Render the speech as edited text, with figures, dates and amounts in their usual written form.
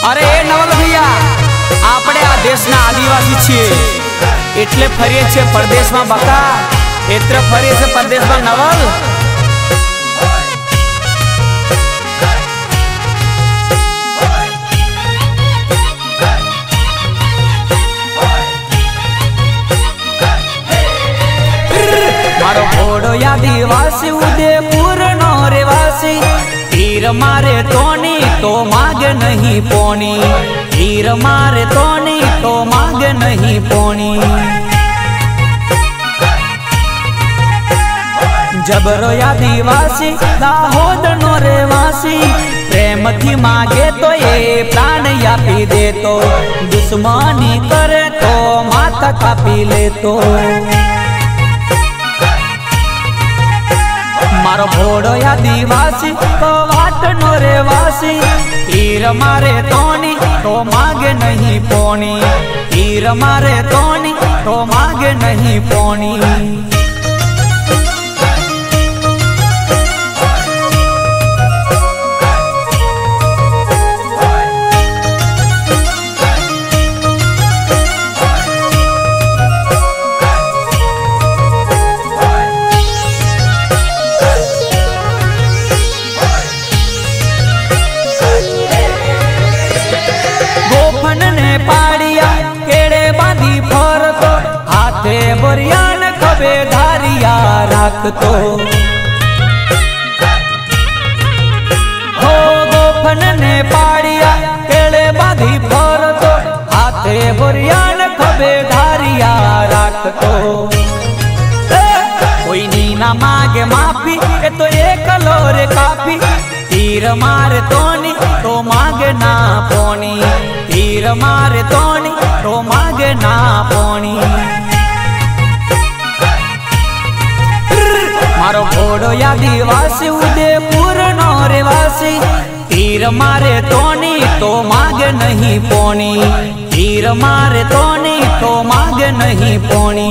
अरे नवल भैया आपणे आ देशना आदिवासी छे एटले फरीए छे परदेश में बका एत्र फरीए छे परदेश में नवल। मारो घोड़ो आदिवासी उदयपुर नो रेवासी तीर मारे तोनी तो मांगे नहीं पोनी तीर मारे तोनी तो मांगे नहीं पोनी। जबरो आदिवासी दाहोद नो रेवासी प्रेम थी मांगे तो ये प्राण आपी दे तो दुश्मनी करे तो माथा कापी ले तो। मारो घोड़ो आदिवासी तो वाट नो रेवासी तीर मारे तोनी तो मांगे नहीं पोनी तीर मारे तोनी तो मांगे नहीं पोनी। पाड़िया केड़े बांधी फरतो हाथे बोरियान खबे धारिया राखतो हो गोफन ने पाड़िया केड़े बांधी फरतो हाथे बोरियान खबे धारिया राखतो। कोई नीना मांगे माफी ए तो एक लोरे काफी तीर मारे तोनी तो मांगे ना पोनी तीर मारे तोनी तो मांगे ना पोनी। मारो घोड़ो आदिवासी उदयपुर नो रेवासी तीर मारे तोनी तो मांगे नहीं पोनी तीर मारे तोनी तो मांगे नहीं पोनी।